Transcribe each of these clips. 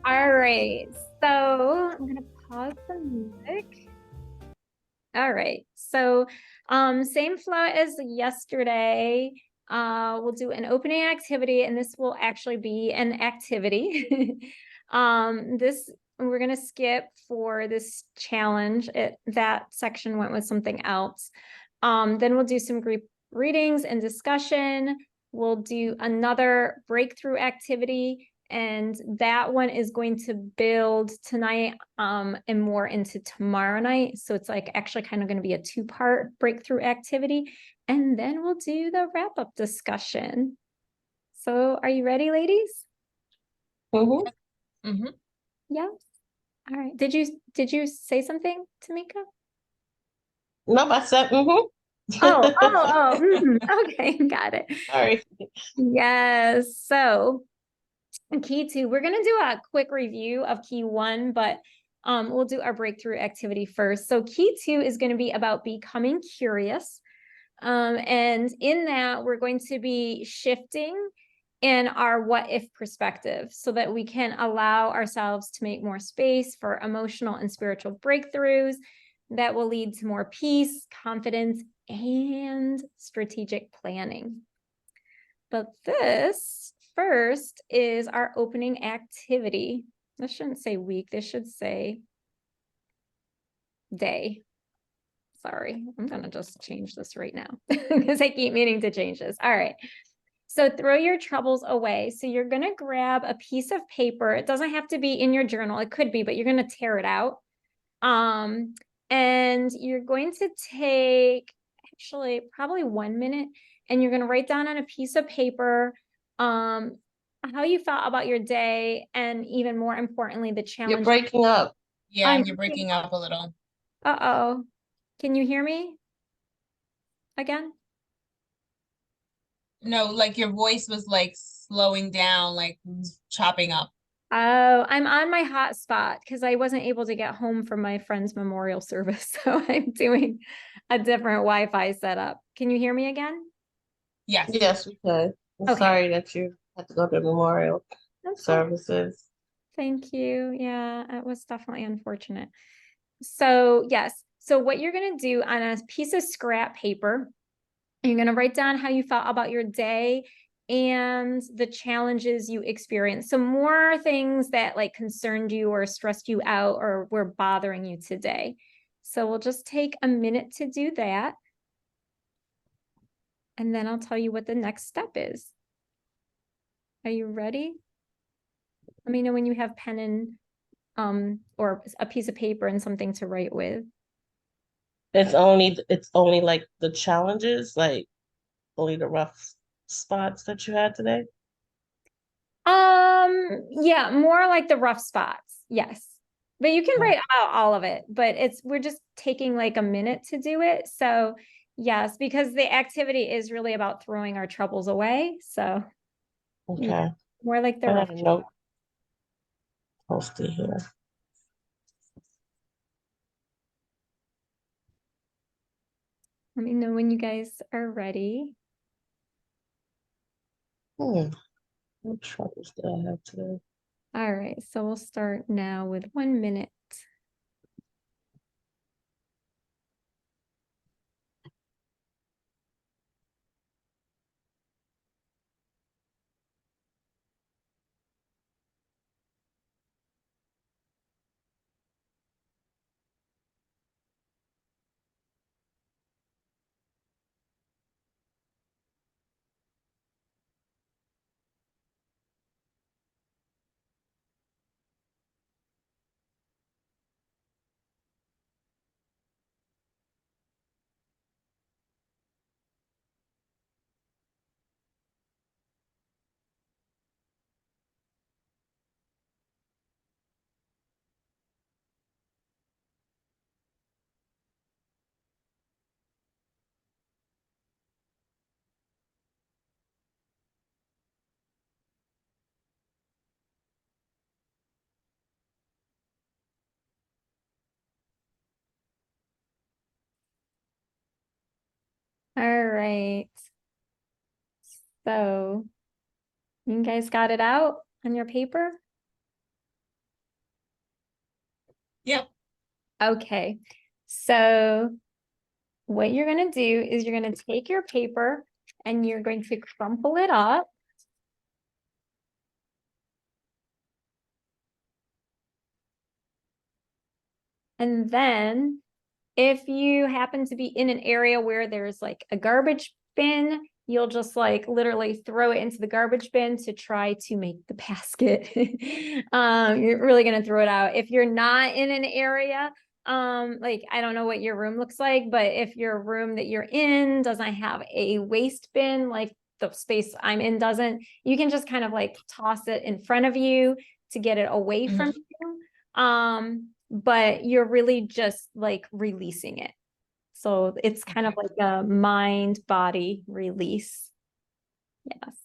All right, so I'm gonna pause the music. All right, so same flow as yesterday. We'll do an opening activity, and this will actually be an activity. This we're gonna skip for this challenge. That section went with something else. Then we'll do some group readings and discussion. We'll do another breakthrough activity, and that one is going to build tonight and more into tomorrow night. So it's like actually kind of going to be a two-part breakthrough activity. And then we'll do the wrap-up discussion. So are you ready, ladies? Mm-hmm. Mm-hmm. Yeah. All right. Did you say something, Tamika? Nope, I said mm-hmm. Okay, got it. Sorry. Yes. So key two, we're going to do a quick review of key one, but we'll do our breakthrough activity first. So key two is going to be about becoming curious. And in that, we're going to be shifting in our what if perspective so that we can allow ourselves to make more space for emotional and spiritual breakthroughs that will lead to more peace, confidence, and strategic planning. But this first is our opening activity. This shouldn't say week, this should say day. Sorry, I'm gonna just change this right now because I keep meaning to change this. All right. So throw your troubles away. So you're gonna grab a piece of paper. It doesn't have to be in your journal. It could be, but you're gonna tear it out. Um, and you're going to take actually probably 1 minute, and you're gonna write down on a piece of paper how you felt about your day, and even more importantly, the You're challenge. breaking up. Yeah, I'm you're breaking up a little. uh-oh. Can you hear me again? No, like your voice was like slowing down, like chopping up. Oh, I'm on my hotspot because I wasn't able to get home from my friend's memorial service. So I'm doing a different Wi-Fi setup. Can you hear me again? Yes. Yes, we could. I'm Okay. sorry that you had to go to memorial That's okay. services. Thank you. Yeah, it was definitely unfortunate. So, yes. So, what you're going to do on a piece of scrap paper, you're going to write down how you felt about your day and the challenges you experienced. So, more things that like concerned you or stressed you out or were bothering you today. So, we'll just take a minute to do that. And then I'll tell you what the next step is. Are you ready? Let me know when you have pen and or a piece of paper and something to write with. It's only like the challenges, like only the rough spots that you had today. Yeah, more like the rough spots. Yes. But you can Oh, write out all of it, but we're just taking like a minute to do it. So, yes, because the activity is really about throwing our troubles away. So, yeah, okay. more like the I rough. have a note posted here. Let me know when you guys are ready. What troubles did I have today? All right, so we'll start now with 1 minute. All right. So, you guys got it out on your paper? Yep. Okay. So what you're going to do is you're going to take your paper and you're going to crumple it up. And then if you happen to be in an area where there's like a garbage bin, you'll just like literally throw it into the garbage bin to try to make the basket. You're really going to throw it out. If you're not in an area, like I don't know what your room looks like, but if your room that you're in doesn't have a waste bin, like the space I'm in doesn't, you can just kind of like toss it in front of you to get it away from you. But you're really just like releasing it. So it's kind of like a mind body release. Yes.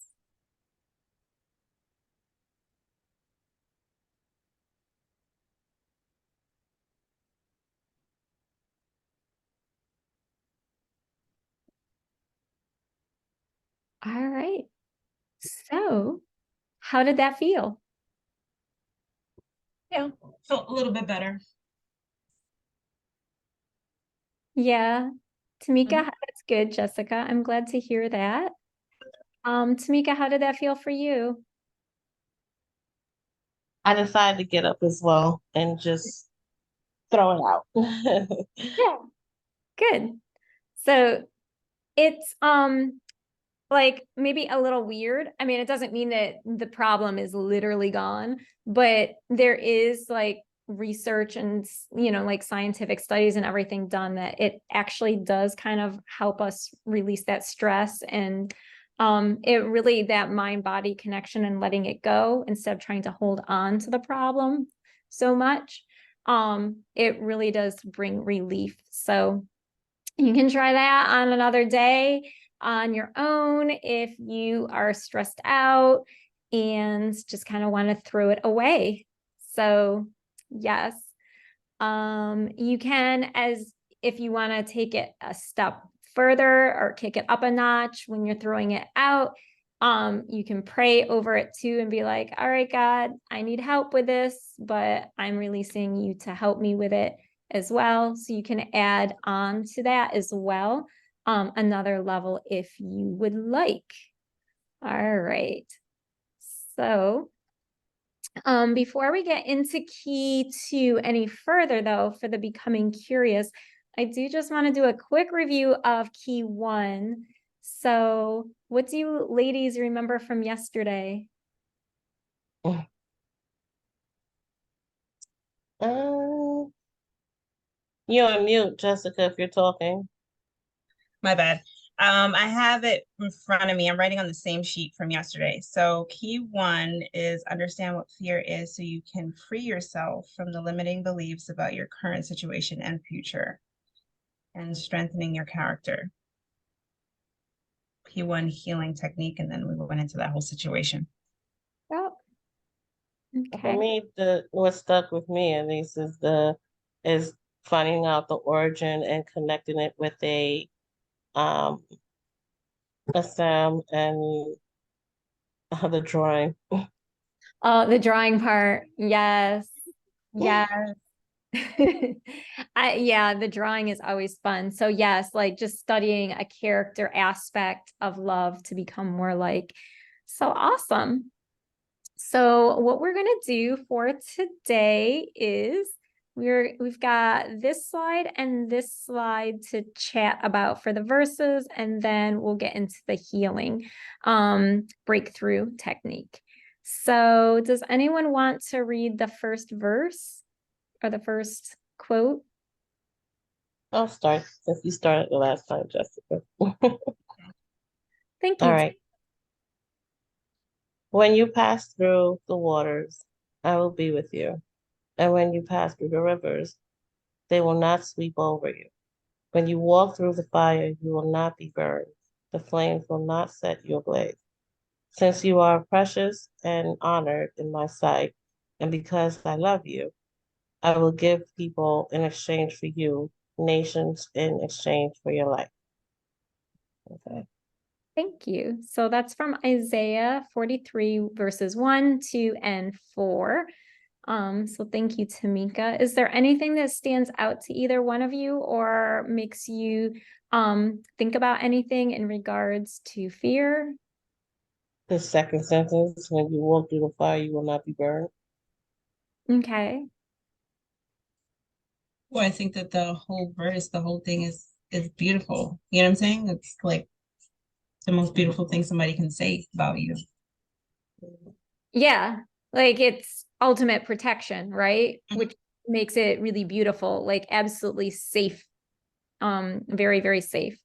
All right. So, how did that feel? Yeah. Felt a little bit better. Yeah. Tamika, Mhm. that's good, Jessica. I'm glad to hear that. Tamika, how did that feel for you? I decided to get up as well and just throw it out. Yeah, good. So it's like maybe a little weird. I mean, it doesn't mean that the problem is literally gone, but there is like research and like scientific studies and everything done that it actually does kind of help us release that stress and it really that mind body connection and letting it go instead of trying to hold on to the problem so much. It really does bring relief. So you can try that on another day on your own if you are stressed out and just kind of want to throw it away. So, yes, you can, as if you want to take it a step further or kick it up a notch when you're throwing it out. You can pray over it too and be like, all right, God, I need help with this, but I'm releasing you to help me with it as well. So you can add on to that as well, another level if you would like. All right. So before we get into key two any further, though, for the becoming curious, I do just want to do a quick review of key one. So, what do you ladies remember from yesterday? Um, you're on mute, Jessica, if you're talking. My bad. I have it in front of me. I'm writing on the same sheet from yesterday. So key one is understand what fear is so you can free yourself from the limiting beliefs about your current situation and future and strengthening your character. Key one healing technique, and then we went into that whole situation. Oh, For okay. me, the what stuck with me at least is finding out the origin and connecting it with um a Sam and the drawing. Oh, the drawing part. Yes. Yes. Yeah, the drawing is always fun. So yes, like just studying a character aspect of love to become more like. So awesome. So what we're going to do for today is we've got this slide and this slide to chat about for the verses, and then we'll get into the healing breakthrough technique. So does anyone want to read the first verse or the first quote? I'll start since you started the last time, Jessica. Thank All you. right. When you pass through the waters, I will be with you. And when you pass through the rivers, they will not sweep over you. When you walk through the fire, you will not be burned. The flames will not set you ablaze. Since you are precious and honored in my sight, and because I love you, I will give people in exchange for you, nations in exchange for your life. Okay. Thank you. So that's from Isaiah 43, verses 1, 2, and 4. So thank you, Tamika. Is there anything that stands out to either one of you or makes you think about anything in regards to fear? The second sentence, when you walk through the fire, you will not be burned. Okay. Well, I think that the whole verse, the whole thing is beautiful. You know what I'm saying? It's like the most beautiful thing somebody can say about you. Yeah, like it's ultimate protection, right? Mhm. Which makes it really beautiful, like absolutely safe. Very, very safe.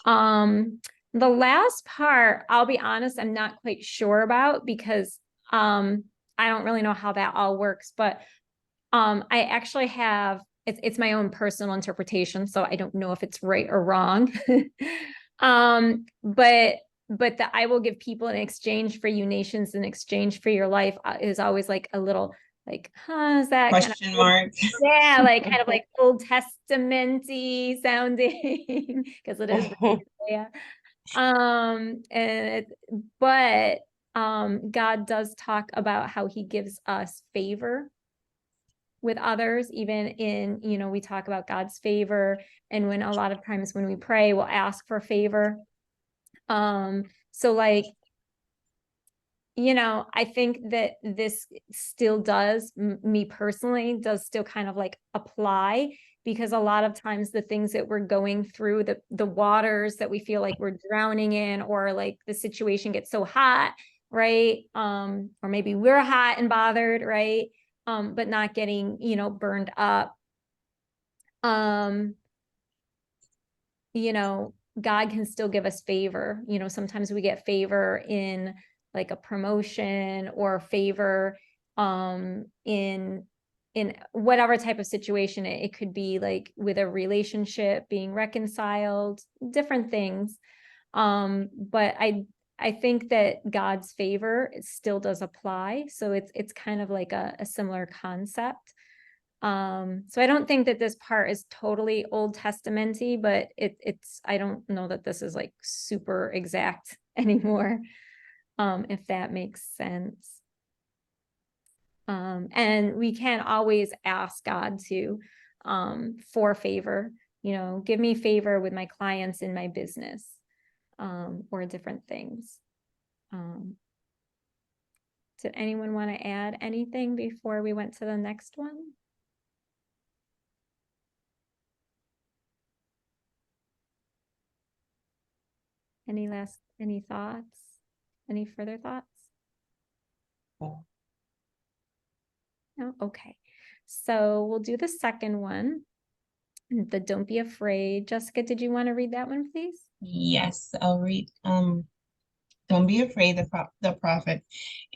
Um, the last part, I'll be honest, I'm not quite sure about because I don't really know how that all works, but I actually have it's my own personal interpretation, so I don't know if it's right or wrong. But that I will give people in exchange for you nations in exchange for your life is always like a little like, huh, is that kind of Question mark. yeah, like kind of like Old Testament-y sounding because it is yeah. And but God does talk about how he gives us favor with others, even in, we talk about God's favor. And when a lot of times when we pray, we'll ask for favor. So like, I think that this still does, me personally, does still kind of like apply because a lot of times the things that we're going through, the waters that we feel like we're drowning in, or like the situation gets so hot, right? Or maybe we're hot and bothered, right? But not getting, burned up. Um, God can still give us favor. Sometimes we get favor in like a promotion or favor in whatever type of situation. It could be like with a relationship being reconciled, different things. But I think that God's favor still does apply. So it's kind of like a similar concept. So I don't think that this part is totally Old Testament-y, but I don't know that this is like super exact anymore, if that makes sense. And we can always ask God to, for favor, give me favor with my clients in my business, or different things. Did anyone want to add anything before we went to the next one? Any thoughts? Any further thoughts? No? Okay. So we'll do the second one. The don't be afraid. Jessica, did you want to read that one, please? Yes, I'll read. Don't be afraid, the prophet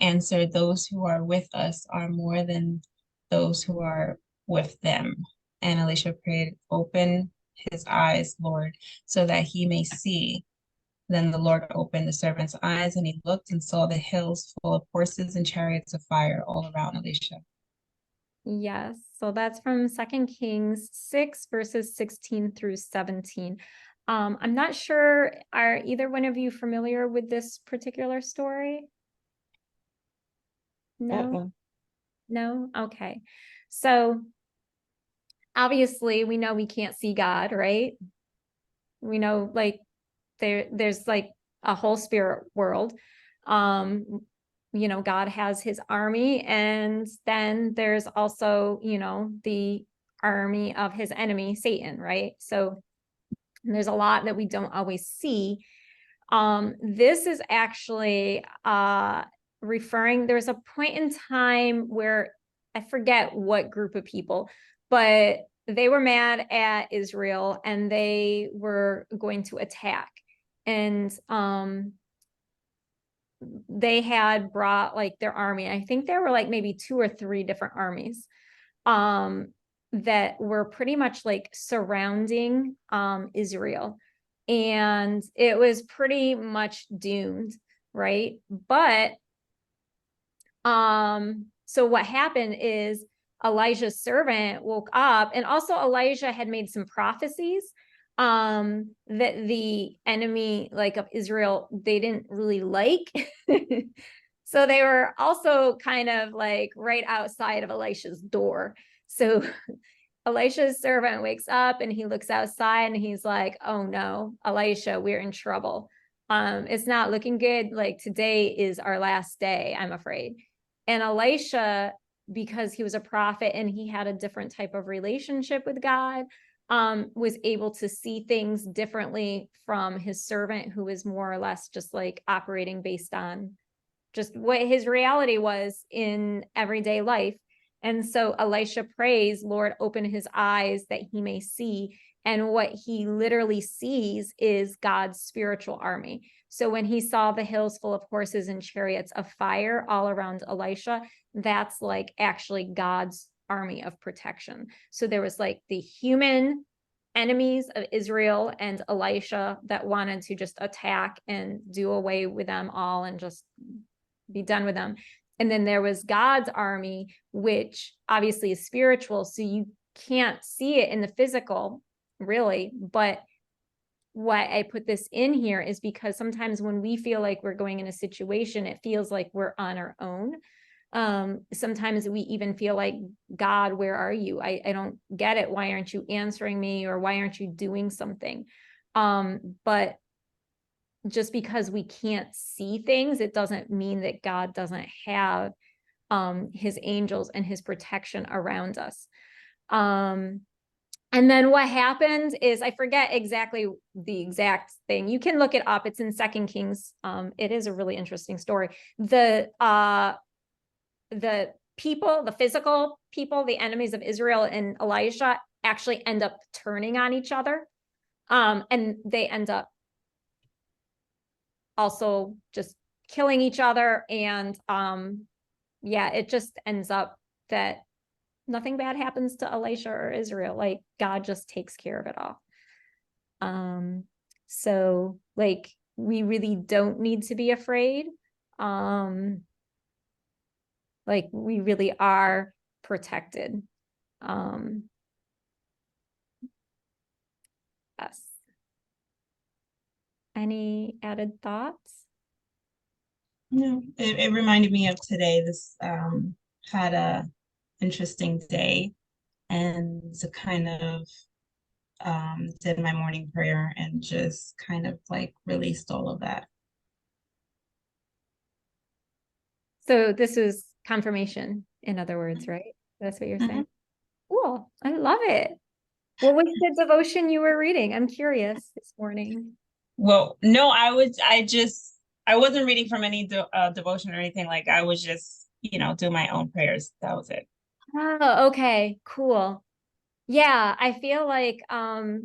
answered, those who are with us are more than those who are with them. And Elisha prayed, open his eyes, Lord, so that he may see. Then the Lord opened the servant's eyes, and he looked and saw the hills full of horses and chariots of fire all around Elisha. Yes. So that's from 2 Kings 6, verses 16 through 17. I'm not sure, are either one of you familiar with this particular story? No? No? Okay. So obviously we know we can't see God, right? We know like there's like a whole spirit world. God has his army, and then there's also, the army of his enemy, Satan, right? So there's a lot that we don't always see. This is actually there's a point in time where I forget what group of people, but they were mad at Israel and they were going to attack. And they had brought like their army. I think there were like maybe 2 or 3 different armies that were pretty much like surrounding Israel. And it was pretty much doomed, right? But so what happened is Elijah's servant woke up, and also Elijah had made some prophecies that the enemy like of Israel, they didn't really like. So they were also kind of like right outside of Elisha's door. So Elisha's servant wakes up and he looks outside and he's like, oh no, Elisha, we're in trouble. It's not looking good. Like today is our last day, I'm afraid. And Elisha, because he was a prophet and he had a different type of relationship with God, was able to see things differently from his servant, who was more or less just like operating based on just what his reality was in everyday life. And so Elisha prays, Lord, open his eyes that he may see. And what he literally sees is God's spiritual army. So when he saw the hills full of horses and chariots of fire all around Elisha, that's like actually God's army of protection. So there was like the human enemies of Israel and Elisha that wanted to just attack and do away with them all and just be done with them. And then there was God's army, which obviously is spiritual. So you can't see it in the physical, really. But why I put this in here is because sometimes when we feel like we're going in a situation, it feels like we're on our own. Sometimes we even feel like, God, where are you? I don't get it. Why aren't you answering me? Or why aren't you doing something? But just because we can't see things, it doesn't mean that God doesn't have his angels and his protection around us. And then what happened is, I forget exactly the exact thing. You can look it up. It's in Second Kings. It is a really interesting story. The people, the physical people, the enemies of Israel and Elisha actually end up turning on each other. And they end up also just killing each other. And yeah, it just ends up that nothing bad happens to Elisha or Israel. Like God just takes care of it all. So like we really don't need to be afraid. Like we really are protected. Yes. Any added thoughts? No, it reminded me of today. This had a interesting day, and to kind of did my morning prayer and just kind of like released all of that. So this is confirmation, in other words, right? That's what you're Mhm. saying. Cool. I love it. What was the devotion you were reading? I'm curious this morning. Well, no, I wasn't reading from any devotion or anything. Like I was just, do my own prayers. That was it. Oh, okay, cool. Yeah, I feel like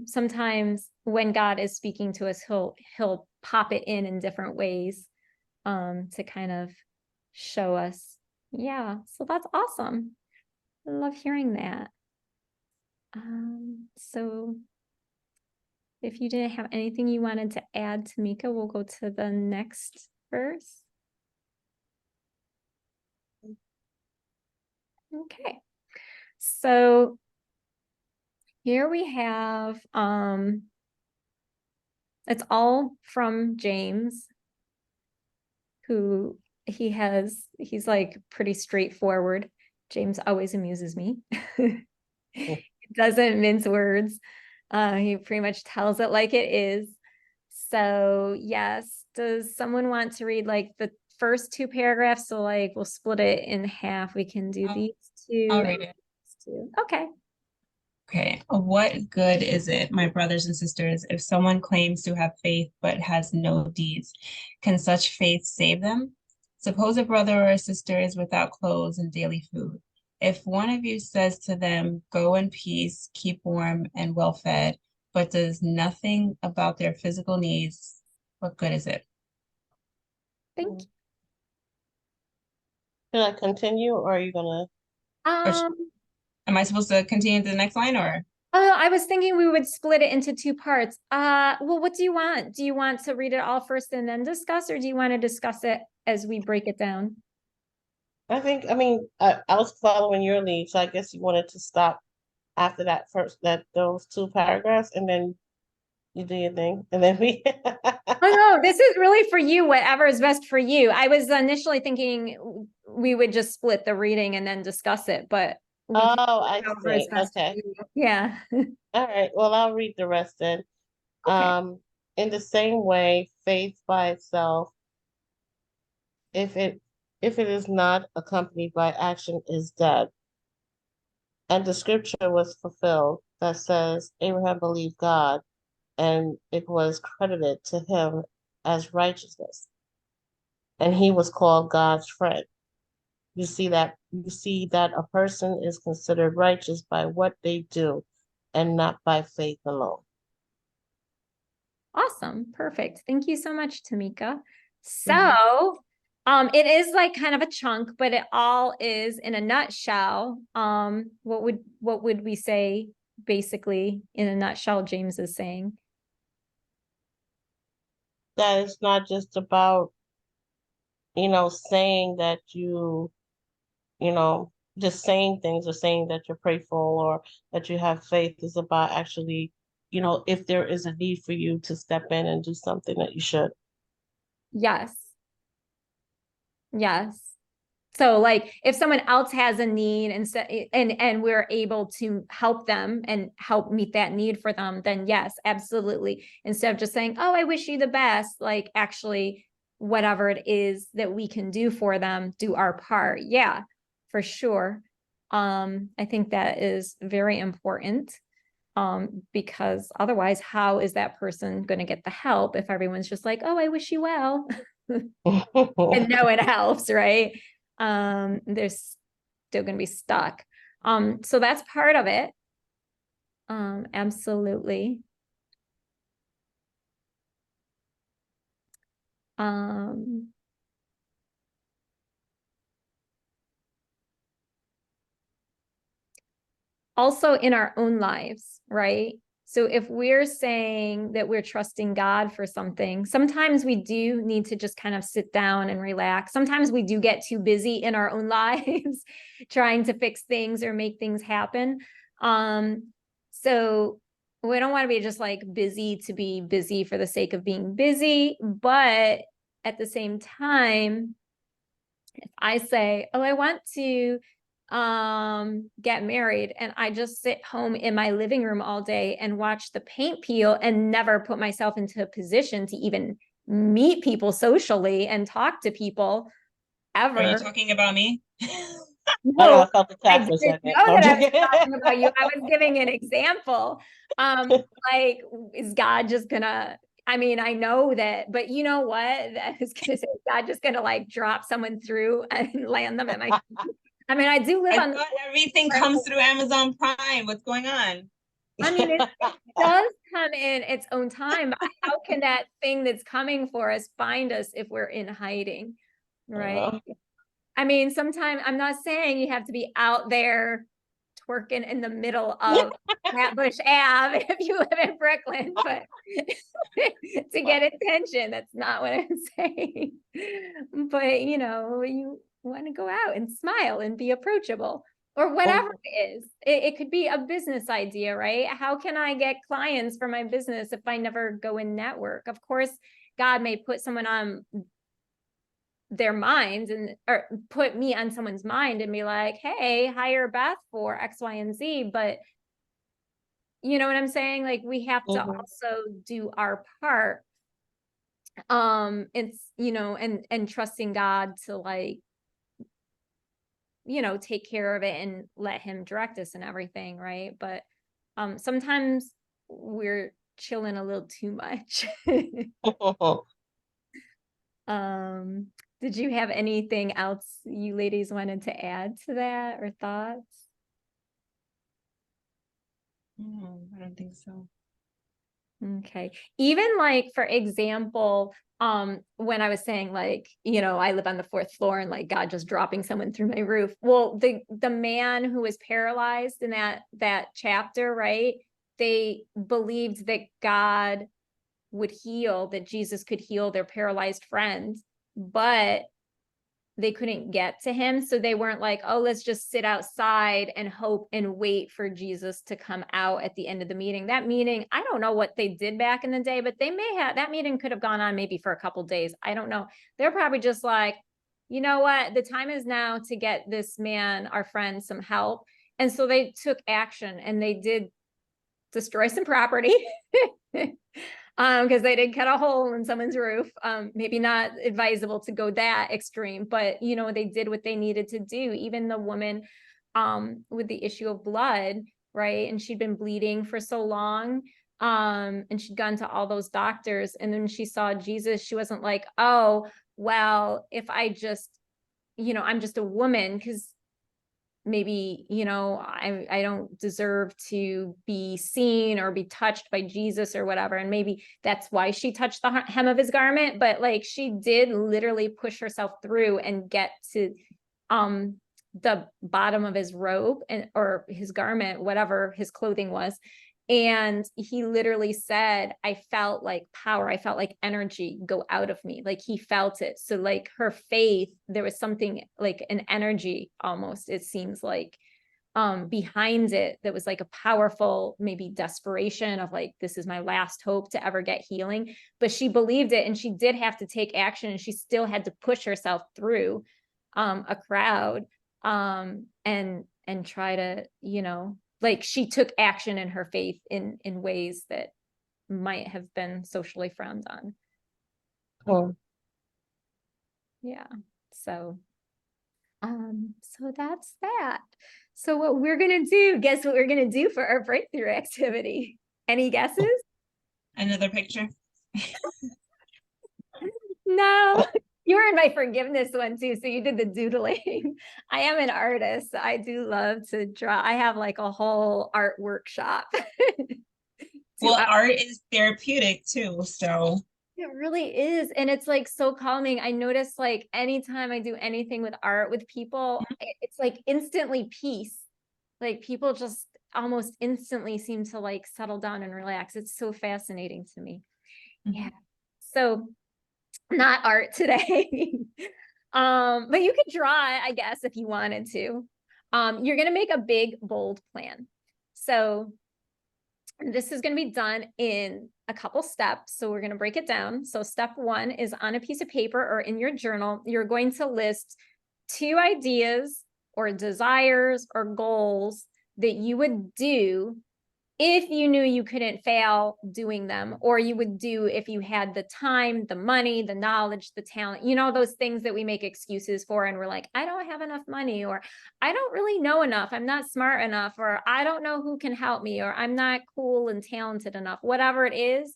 sometimes when God is speaking to us, he'll pop it in different ways to kind of show us. Yeah, so that's awesome. I love hearing that. So if you didn't have anything you wanted to add, Tamika, we'll go to the next verse. Okay. So here we have it's all from James, who he's like pretty straightforward. James always amuses me. He doesn't mince words. He pretty much tells it like it is. So yes, does someone want to read like the first two paragraphs? So like we'll split it in half. We can do these two I'll and read it. these two. Okay. Okay. What good is it, my brothers and sisters, if someone claims to have faith but has no deeds? Can such faith save them? Suppose a brother or a sister is without clothes and daily food. If one of you says to them, go in peace, keep warm and well fed, but does nothing about their physical needs, what good is it? Thank you. Should I continue or are you gonna? Or am I supposed to continue to the next line or? I was thinking we would split it into two parts. Well, what do you want? Do you want to read it all first and then discuss, or do you want to discuss it as we break it down? I was following your lead, so I guess you wanted to stop after that those two paragraphs and then You do your thing, and then we. Oh no, this is really for you, whatever is best for you. I was initially thinking we would just split the reading and then discuss it, but we can Oh, do I however is see. best for Okay. you. Yeah. All right. Well, I'll read the rest then. Okay. In the same way, faith by itself, if it if it is not accompanied by action, is dead. And the scripture was fulfilled that says, Abraham believed God, and it was credited to him as righteousness, and he was called God's friend. You see that a person is considered righteous by what they do and not by faith alone. Awesome. Perfect. Thank you so much, Tamika. Mhm. So, it is like kind of a chunk, but it all is in a nutshell. What would we say basically in a nutshell, James is saying? That it's not just about, saying that just saying things or saying that you're grateful or that you have faith. Is about actually, if there is a need for you to step in and do something that you should. Yes. Yes. So like if someone else has a need and so and we're able to help them and help meet that need for them, then yes, absolutely. Instead of just saying, "Oh, I wish you the best," like actually whatever it is that we can do for them, do our part. Yeah, for sure. I think that is very important. Because otherwise, how is that person going to get the help if everyone's just like, "Oh, I wish you well," and no one helps, right? They're still going to be stuck. So that's part of it. Absolutely. Um, Also in our own lives, right? So if we're saying that we're trusting God for something, sometimes we do need to just kind of sit down and relax. Sometimes we do get too busy in our own lives trying to fix things or make things happen. So we don't want to be just like busy to be busy for the sake of being busy, but at the same time, if I say, "Oh, I want to get married," and I just sit home in my living room all day and watch the paint peel and never put myself into a position to even meet people socially and talk to people Are you ever. talking about me? I know No, I felt I attacked for a didn't second. know No, I'm that I was joking. talking about you. I was giving an example. Like, is God just gonna, I mean, I know that, but you know what? I was gonna say, is God just gonna like drop someone through and land them at my feet? I mean, I do live I on the thought everything comes incredible. through Amazon Prime. What's going on? I mean, it does come in its own time. But how can that thing that's coming for us find us if we're in hiding? Right. Uh, I mean, sometimes I'm not saying you have to be out there twerking in the middle of Flatbush Ave if you live in Brooklyn, but to get attention, that's not what I'm saying. But you want to go out and smile and be approachable or whatever mhm, it is. It could be a business idea, right? How can I get clients for my business if I never go and network? Of course, God may put someone on their minds and or put me on someone's mind and be like, "Hey, hire Beth for X, Y, and Z." But you know what I'm saying? Like we have to mhm. also do our part. It's and trusting God to like, take care of it and let him direct us and everything, right? But sometimes we're chilling a little too much. Um, did you have anything else you ladies wanted to add to that or thoughts? No, I don't think so. Okay. Even like, for example, when I was saying like, I live on the fourth floor and like God just dropping someone through my roof. Well, the man who was paralyzed in that chapter, right? They believed that God would heal, that Jesus could heal their paralyzed friend, but they couldn't get to him. So they weren't like, oh, let's just sit outside and hope and wait for Jesus to come out at the end of the meeting. That meeting, I don't know what they did back in the day, but they may have, that meeting could have gone on maybe for a couple days. I don't know. They're probably just like, you know what? The time is now to get this man, our friend, some help. And so they took action and they did destroy some property. Because they did cut a hole in someone's roof. Maybe not advisable to go that extreme, but you know, they did what they needed to do. Even the woman with the issue of blood, right? And she'd been bleeding for so long. And she'd gone to all those doctors. And then she saw Jesus, she wasn't like, oh, well, if I just, you know, I'm just a woman, because maybe, you know, I don't deserve to be seen or be touched by Jesus or whatever. And maybe that's why she touched the hem of his garment, but like she did literally push herself through and get to the bottom of his robe and or his garment, whatever his clothing was. And he literally said, I felt like power, I felt like energy go out of me. Like he felt it. So like her faith, there was something like an energy almost, it seems like, behind it that was like a powerful, maybe desperation of like, this is my last hope to ever get healing. But she believed it and she did have to take action and she still had to push herself through a crowd and try to, you know, like she took action in her faith in ways that might have been socially frowned on. Oh, Yeah. So that's that. So what we're gonna do, guess what we're gonna do for our breakthrough activity? Any guesses? Another picture. No. You were in my forgiveness one too, so you did the doodling. I am an artist. I do love to draw. I have like a whole art workshop. Well, art is therapeutic too, so. It really is. And it's like so calming. I notice like anytime I do anything with art with people, it's like instantly peace. Like people just almost instantly seem to like settle down and relax. It's so fascinating to me. Yeah. So not art today. But you could draw, I guess, if you wanted to. You're gonna make a big, bold plan. So this is going to be done in a couple steps. So we're going to break it down. So step one is on a piece of paper or in your journal, you're going to list 2 ideas or desires or goals that you would do if you knew you couldn't fail doing them, or you would do if you had the time, the money, the knowledge, the talent, you know, those things that we make excuses for. And we're like, I don't have enough money, or I don't really know enough. I'm not smart enough, or I don't know who can help me, or I'm not cool and talented enough, whatever it is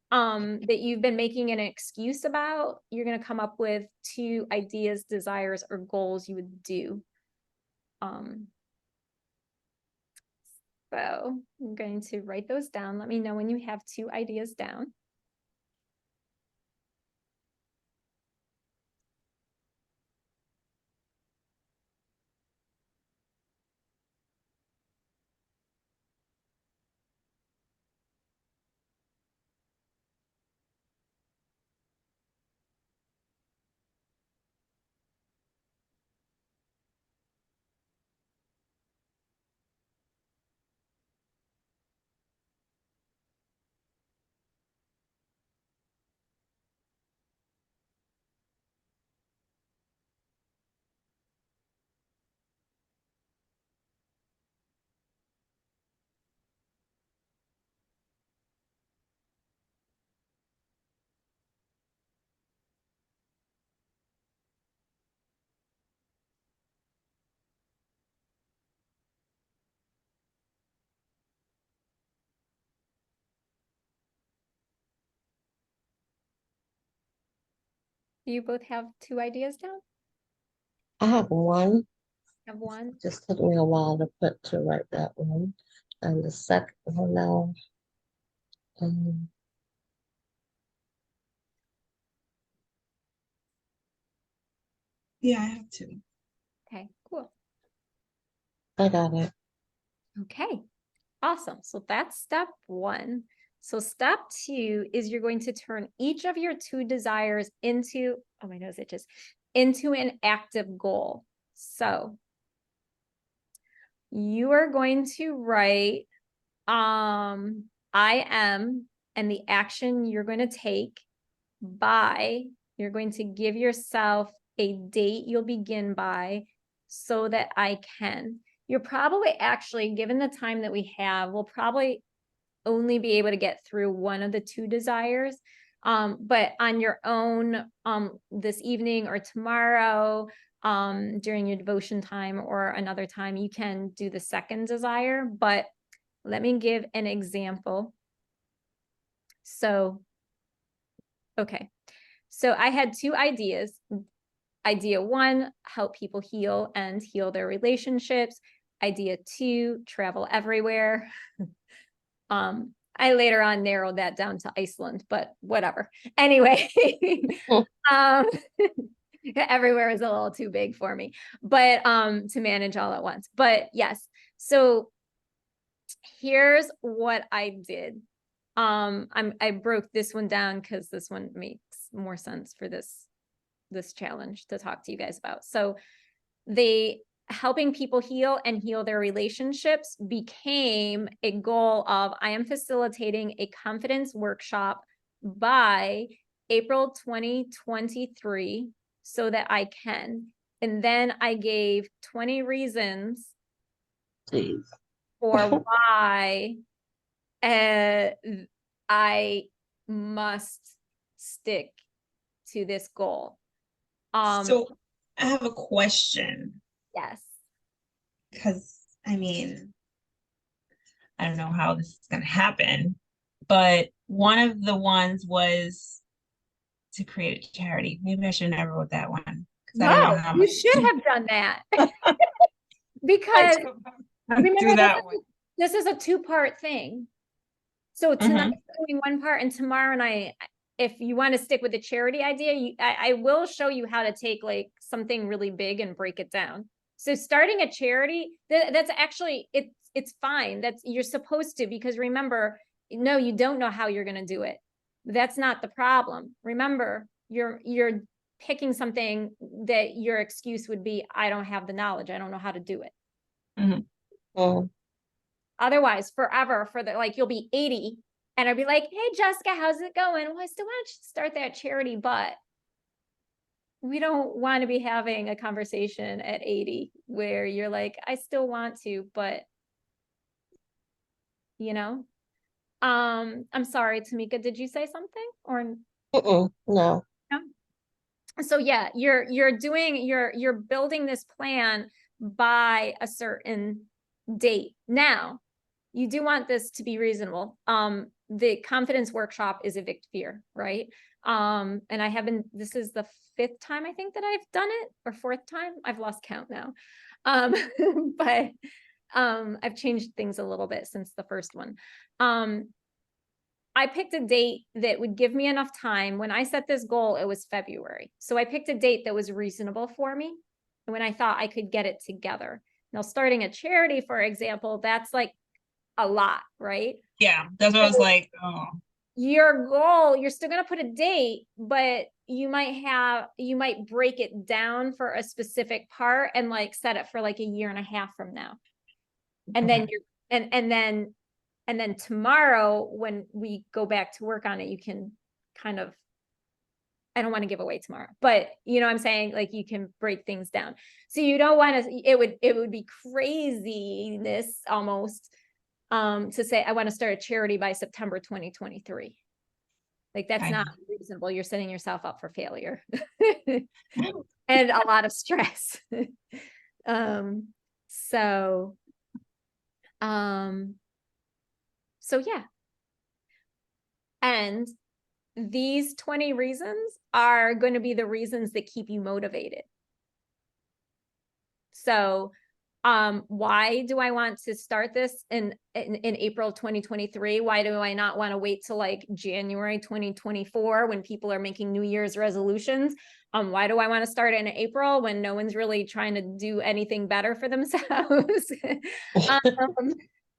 that you've been making an excuse about, you're going to come up with 2 ideas, desires, or goals you would do. So I'm going to write those down. Let me know when you have 2 ideas down. Do you both have 2 ideas down? I have one. Have one? Just took me a while to write that one. And the second one now. Um, Yeah, I have 2. Okay, cool. I got it. Okay, awesome. So that's step one. So step two is you're going to turn each of your 2 desires into, oh, my nose itches, into an active goal. So you are going to write I am and the action you're going to take by, you're going to give yourself a date you'll begin by so that I can. You're probably actually, given the time that we have, we'll probably only be able to get through one of the two desires. But on your own, this evening or tomorrow, during your devotion time or another time, you can do the second desire. But let me give an example. So, okay. So I had two ideas. Idea one, help people heal and heal their relationships. Idea two, travel everywhere. I later on narrowed that down to Iceland, but whatever. Anyway, um, everywhere is a little too big for me, but to manage all at once. But yes, so here's what I did. I broke this one down because this one makes more sense for this challenge to talk to you guys about. So helping people heal and heal their relationships became a goal of, I am facilitating a confidence workshop by April 2023 so that I can. And then I gave 20 reasons Please. for why I must stick to this goal. So I have a question. Yes. Because I mean, I don't know how this is going to happen, but one of the ones was to create a charity. Maybe I should have never wrote that one because I don't know No, how you much. should have done that. Because remember, do that one. This is a two-part thing. So tonight I'm doing one part, and tomorrow night, if you want to stick with the charity idea, I will show you how to take like something really big and break it down. So starting a charity, that's actually, it's fine. You're supposed to, because remember, no, you don't know how you're going to do it. That's not the problem. Remember, you're picking something that your excuse would be, I don't have the knowledge. I don't know how to do it. Otherwise, forever, you'll be 80 and I'd be like, hey, Jessica, how's it going? Well, I still want to start that charity, but we don't want to be having a conversation at 80 where you're like, I still want to, but I'm sorry, Tamika, did you say something or? No. No? So yeah, you're building this plan by a certain date. Now, you do want this to be reasonable. The confidence workshop is Evict fear, right? And this is the 5th time I think that I've done it, or 4th time. I've lost count now. But I've changed things a little bit since the first one. I picked a date that would give me enough time. When I set this goal, it was February. So I picked a date that was reasonable for me, and when I thought I could get it together. Now, starting a charity, for example, that's like a lot, right? Yeah, that's what I was like, oh. Your goal, you're still going to put a date, but you might break it down for a specific part and like set it for like a year and a half from now. And then and then tomorrow when we go back to work on it, you can kind of, I don't want to give away tomorrow, but you know what I'm saying? Like you can break things down. So you don't want to, it would be craziness almost to say, I want to start a charity by September 2023. Like that's not reasonable. You're setting yourself up for failure and a lot of stress. So yeah. And these 20 reasons are going to be the reasons that keep you motivated. So why do I want to start this in April 2023? Why do I not want to wait till like January 2024 when people are making New Year's resolutions? Why do I want to start in April when no one's really trying to do anything better for themselves?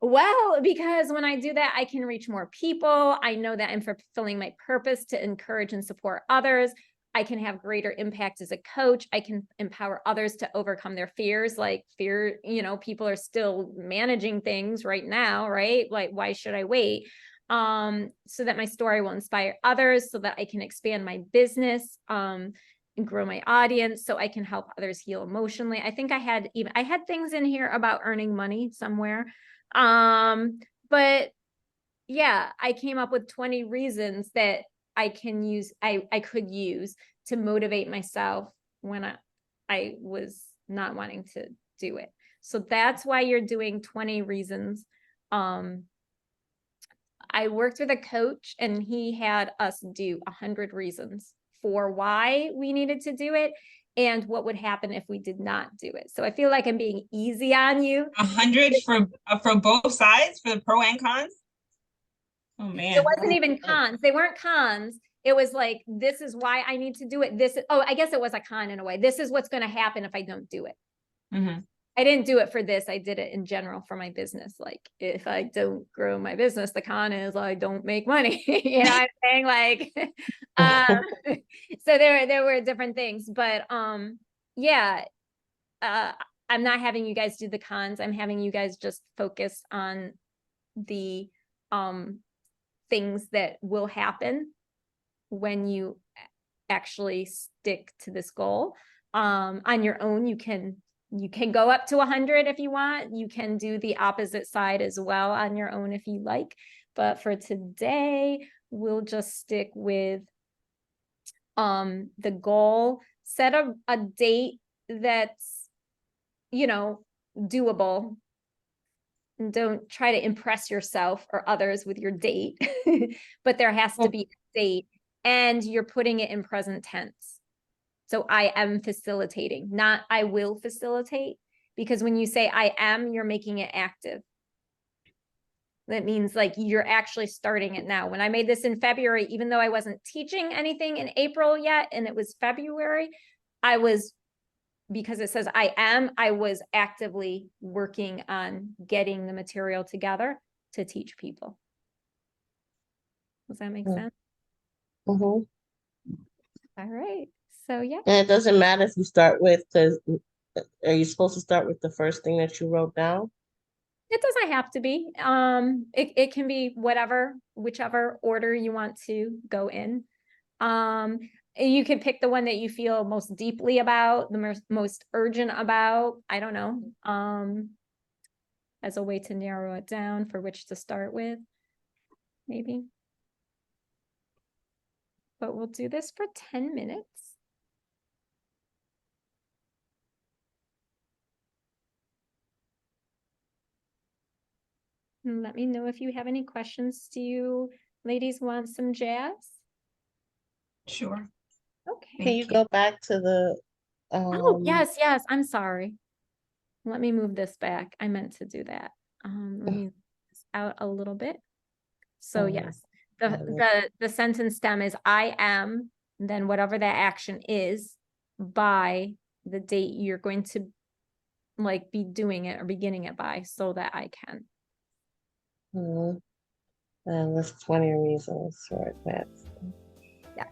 Well, because when I do that, I can reach more people. I know that I'm fulfilling my purpose to encourage and support others. I can have greater impact as a coach. I can empower others to overcome their fears. Like fear, people are still managing things right now, right? Like, why should I wait? So that my story will inspire others, so that I can expand my business, and grow my audience, so I can help others heal emotionally. I think I had things in here about earning money somewhere. But yeah, I came up with 20 reasons that I could use to motivate myself when I was not wanting to do it. So that's why you're doing 20 reasons. I worked with a coach and he had us do 100 reasons for why we needed to do it and what would happen if we did not do it. So I feel like I'm being easy on you. 100 for both sides, for the pro and cons? Oh It man. wasn't even cons. They weren't cons. It was like, this is why I need to do it. I guess it was a con in a way. This is what's going to happen if I don't do it. Mm-hmm. I didn't do it for this. I did it in general for my business. Like, if I don't grow my business, the con is I don't make money. You know what I'm saying? Like, so there were different things, but yeah, I'm not having you guys do the cons. I'm having you guys just focus on the things that will happen when you actually stick to this goal. On your own, you can go up to 100 if you want. You can do the opposite side as well on your own if you like. But for today, we'll just stick with the goal. Set a date that's, doable. And don't try to impress yourself or others with your date, but there has to be a date, and you're putting it in present tense. So I am facilitating, not I will facilitate, because when you say I am, you're making it active. That means like you're actually starting it now. When I made this in February, even though I wasn't teaching anything in April yet, and it was February, because it says I was actively working on getting the material together to teach people. Does that make sense? Mm-hmm. All right. So yeah. And it doesn't matter if you start with, because are you supposed to start with the first thing that you wrote down? It doesn't have to be. It can be whichever order you want to go in. You can pick the one that you feel most deeply about, the most urgent about. I don't know. As a way to narrow it down for which to start with, maybe. But we'll do this for 10 minutes. And let me know if you have any questions. Do you ladies want some jazz? Sure. Okay. Can you go back to the Oh, yes. I'm sorry. Let me move this back. I meant to do that. Let me move this out a little bit. So yes, the sentence stem is I am, then whatever that action is, by the date you're going to like be doing it or beginning it by, so that I can. And there's 20 reasons for that. Yeah.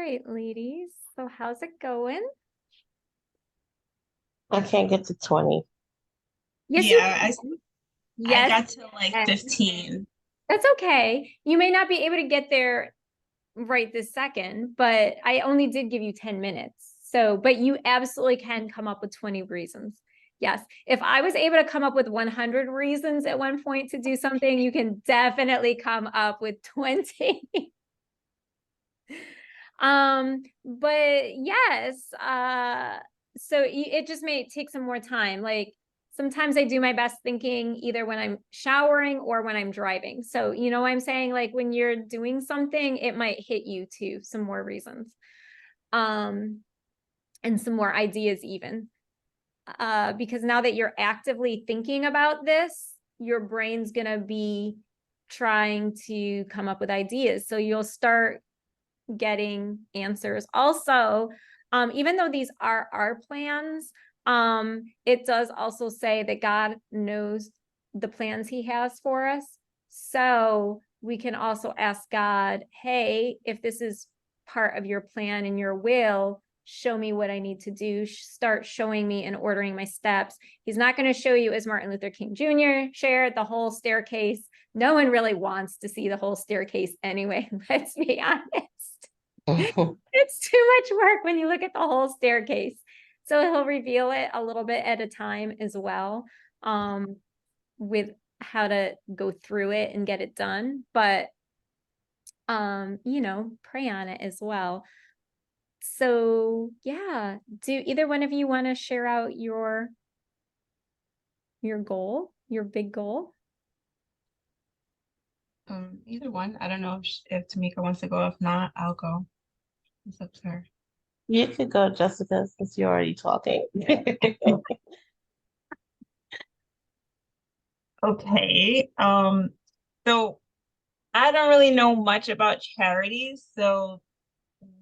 right, ladies. So how's it going? I can't get to 20. Yes, you Yeah, can. I Yes, got to like and 15. that's okay. You may not be able to get there right this second, but I only did give you 10 minutes. So, but you absolutely can come up with 20 reasons. Yes. If I was able to come up with 100 reasons at one point to do something, you can definitely come up with 20. But yes, so it just may take some more time. Like sometimes I do my best thinking either when I'm showering or when I'm driving. So, you know what I'm saying? Like when you're doing something, it might hit you too, some more reasons. Um, and some more ideas even. Because now that you're actively thinking about this, your brain's gonna be trying to come up with ideas. So you'll start getting answers. Also, even though these are our plans, it does also say that God knows the plans he has for us. So we can also ask God, hey, if this is part of your plan and your will, show me what I need to do. Start showing me and ordering my steps. He's not going to show you, as Martin Luther King Jr. shared, the whole staircase. No one really wants to see the whole staircase anyway, let's be honest. It's too much work when you look at the whole staircase. So he'll reveal it a little bit at a time as well, with how to go through it and get it done. But you know, pray on it as well. So yeah, do either one of you want to share out your goal, your big goal? Either one. I don't know if Tamika wants to go. If not, I'll go. It's up to her. You could go, Jessica, since you're already talking. Okay. So I don't really know much about charities. So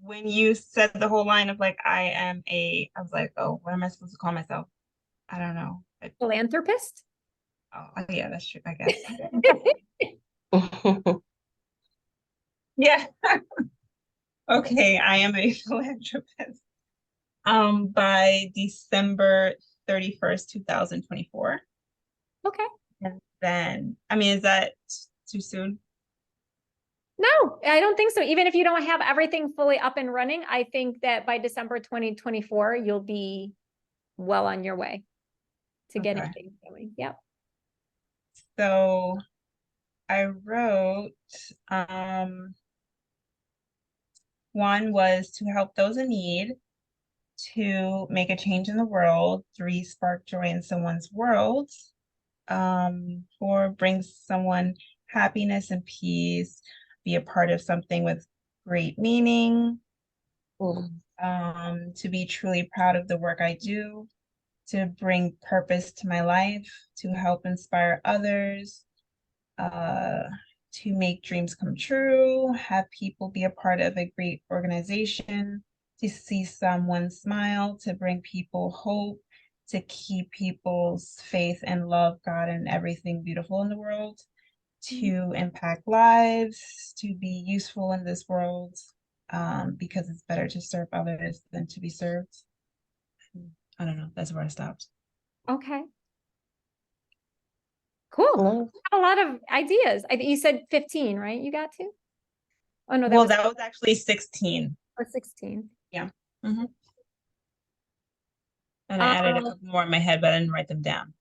when you said the whole line of like, I was like, oh, what am I supposed to call myself? I don't know. Philanthropist? Oh, yeah, that's true, I guess. Yeah. Okay, I am a philanthropist. By December 31st, 2024. Okay. And then, I mean, is that too soon? No, I don't think so. Even if you don't have everything fully up and running, I think that by December 2024, you'll be well on your way to getting Okay. things going. Yep. So I wrote, um, one was to help those in need, to make a change in the world, three, spark joy in someone's world, four, bring someone happiness and peace, be a part of something with great meaning, to be truly proud of the work I do, to bring purpose to my life, to help inspire others, to make dreams come true, have people be a part of a great organization, to see someone smile, to bring people hope, to keep people's faith and love God and everything beautiful in the world, to impact lives, to be useful in this world, because it's better to serve others than to be served. I don't know. That's where I stopped. Okay. Cool. A lot of ideas. I think you said 15, right? You got to? Oh no, Well, that was actually 16. 16. Yeah. Mhm. And I added a couple more in my head, but I didn't write them down.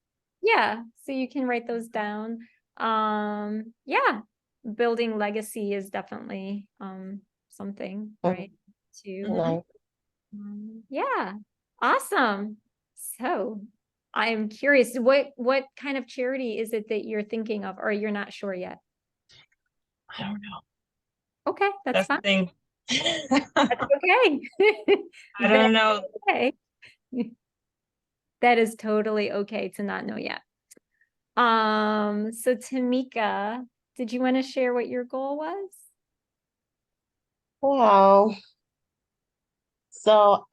Yeah, so you can write those down. Yeah, building legacy is definitely something, right? To Nice. yeah, awesome. So I'm curious, what kind of charity is it that you're thinking of, or you're not sure yet? I don't know. Okay, that's That's the fine. thing. That's okay. I That's don't know. okay. That is totally okay to not know yet. So Tamika, did you want to share what your goal was? Wow. So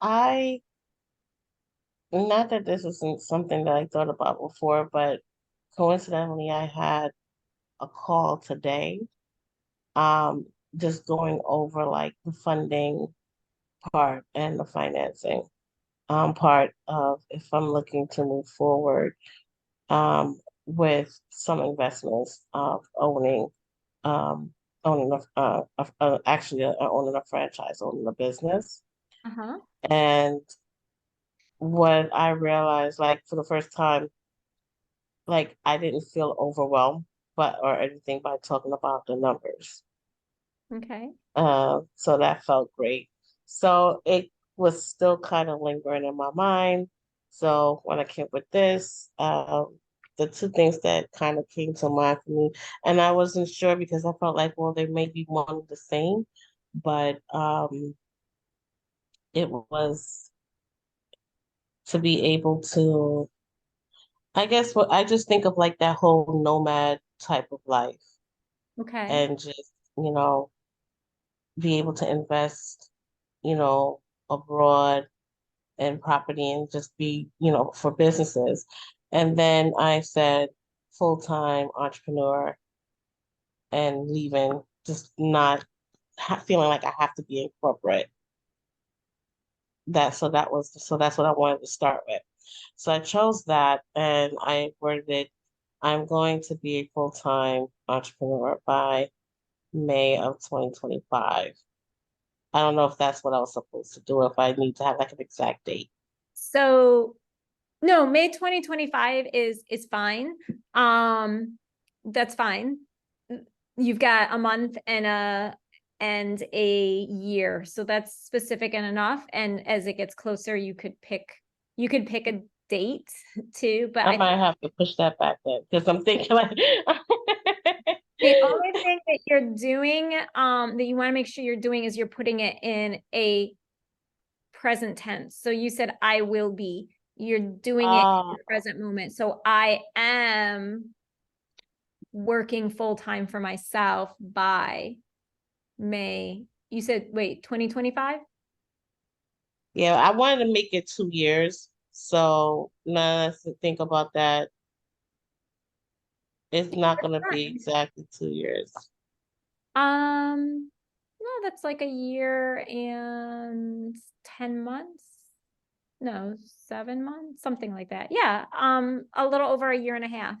not that this isn't something that I thought about before, but coincidentally, I had a call today, just going over like the funding part and the financing part of if I'm looking to move forward with some investments of um, owning actually owning a franchise, owning a business. Uh-huh. And what I realized, like for the first time, like I didn't feel overwhelmed, but or anything by talking about the numbers. Okay. So that felt great. So it was still kind of lingering in my mind. So when I came with this, the two things that kind of came to mind for me, and I wasn't sure because I felt like, well, they may be one and the same, but it was to be able to, I guess what I just think of like that whole nomad type of life Okay. and just, be able to invest, abroad and property and just be, for businesses. And then I said full-time entrepreneur and leaving, just not feeling like I have to be in corporate. So that's what I wanted to start with. So I chose that and I worded it, I'm going to be a full-time entrepreneur by May of 2025. I don't know if that's what I was supposed to do, if I need to have like an exact date. So no, May 2025 is fine. That's fine. You've got a month and a year. So that's specific and enough. And as it gets closer, you could pick a date too. But I I think might have to push that back then because I'm thinking like the only thing that you're doing, that you want to make sure you're doing is you're putting it in a present tense. So you said I will be. You're doing it in Ah, the present moment. So I am working full time for myself by May. You said, wait, 2025? yeah, I wanted to make it 2 years. So now let's think about that. It's not gonna be exactly 2 years. No, that's like a year and 10 months. No, 7 months, something like that. Yeah, a little over a year and a half.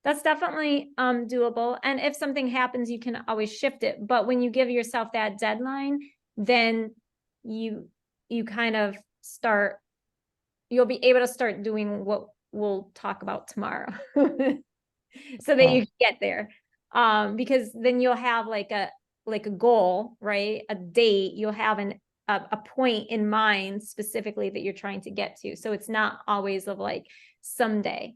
That's definitely doable. And if something happens, you can always shift it. But when you give yourself that deadline, then you you kind of start, you'll be able to start doing what we'll talk about tomorrow. So that Uh, you get there. Because then you'll have like a goal, right? A date, you'll have a point in mind specifically that you're trying to get to. So it's not always of like someday.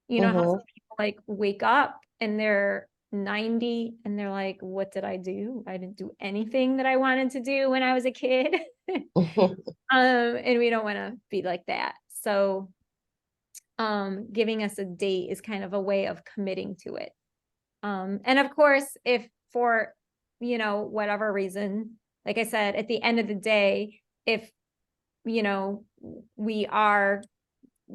You know how some mhm. people like wake up and they're 90 and they're like, what did I do? I didn't do anything that I wanted to do when I was a kid. And we don't want to be like that. So giving us a date is kind of a way of committing to it. And of course, if for, whatever reason, like I said, at the end of the day, if, we are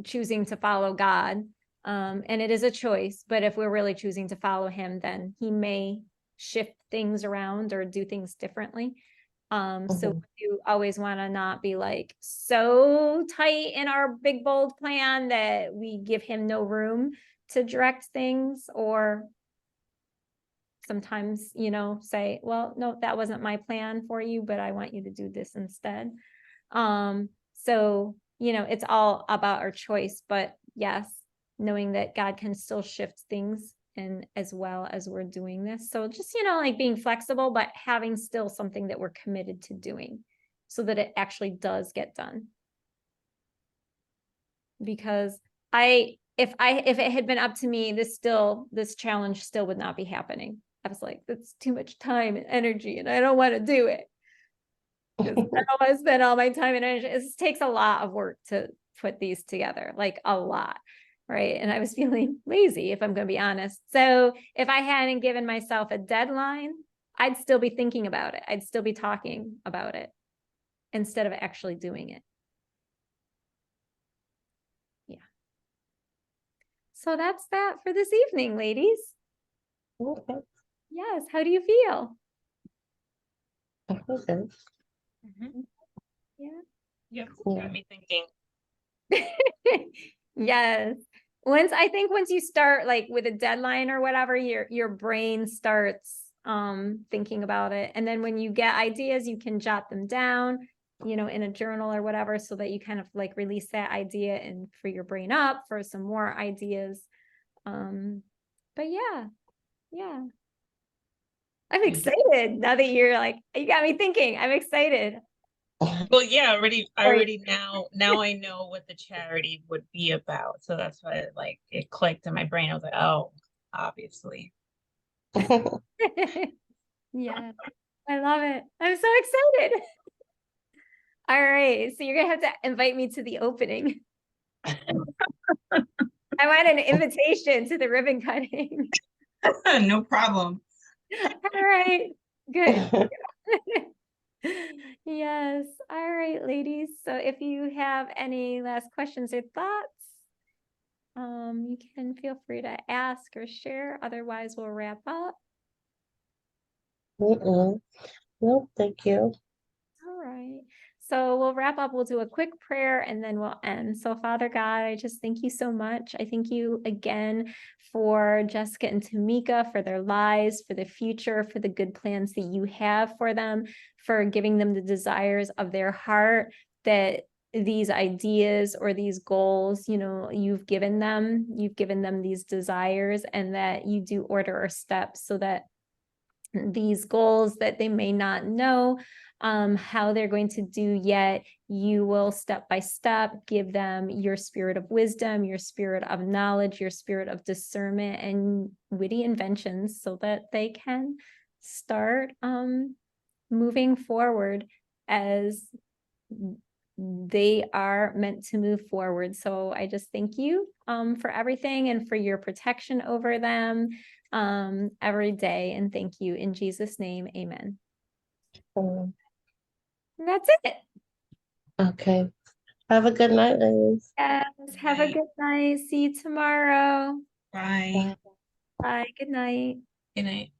choosing to follow God, and it is a choice, but if we're really choosing to follow him, then he may shift things around or do things differently. So Mhm. you always want to not be like so tight in our big bold plan that we give him no room to direct things, or sometimes, say, well, no, that wasn't my plan for you, but I want you to do this instead. So, it's all about our choice, but yes, knowing that God can still shift things and as well as we're doing this. So just, like being flexible, but having still something that we're committed to doing so that it actually does get done. Because if it had been up to me, this challenge still would not be happening. I was like, that's too much time and energy, and I don't want to do it because I don't want to spend all my time and energy. It takes a lot of work to put these together, like a lot. Right. And I was feeling lazy, if I'm going to be honest. So if I hadn't given myself a deadline, I'd still be thinking about it. I'd still be talking about it instead of actually doing it. Yeah. So that's that for this evening, ladies. Okay. Yes. How do you feel? Okay. Mhm. Yeah. Yep, Yeah. got me thinking. Yes. Once you start like with a deadline or whatever, your brain starts thinking about it. And then when you get ideas, you can jot them down, in a journal or whatever, so that you kind of like release that idea and free your brain up for some more ideas. But yeah. I'm excited now that you're like, you got me thinking. I'm excited. Well, yeah, I Right. already now I know what the charity would be about. So that's why it clicked in my brain. I was like, oh, obviously. Yeah, I love it. I'm so excited. All right, so you're gonna have to invite me to the opening. I want an invitation to the ribbon cutting. No problem. All right, good. Yes. All right, ladies. So if you have any last questions or thoughts, you can feel free to ask or share. Otherwise, we'll wrap up. No, thank you. All right. So we'll wrap up. We'll do a quick prayer and then we'll end. So, Father God, I just thank you so much. I thank you again for Jessica and Tamika, for their lives, for the future, for the good plans that you have for them, for giving them the desires of their heart, that these ideas or these goals, you've given them these desires, and that you do order our steps so that these goals that they may not know how they're going to do yet, you will step by step give them your spirit of wisdom, your spirit of knowledge, your spirit of discernment and witty inventions, so that they can start moving forward as they are meant to move forward. So I just thank you for everything and for your protection over them every day. And thank you in Jesus' name. Amen. Um, And that's it. Okay. Have a good night, ladies. Yes. Have a Night. good night. See you tomorrow. Bye. Bye. Good night. Good night.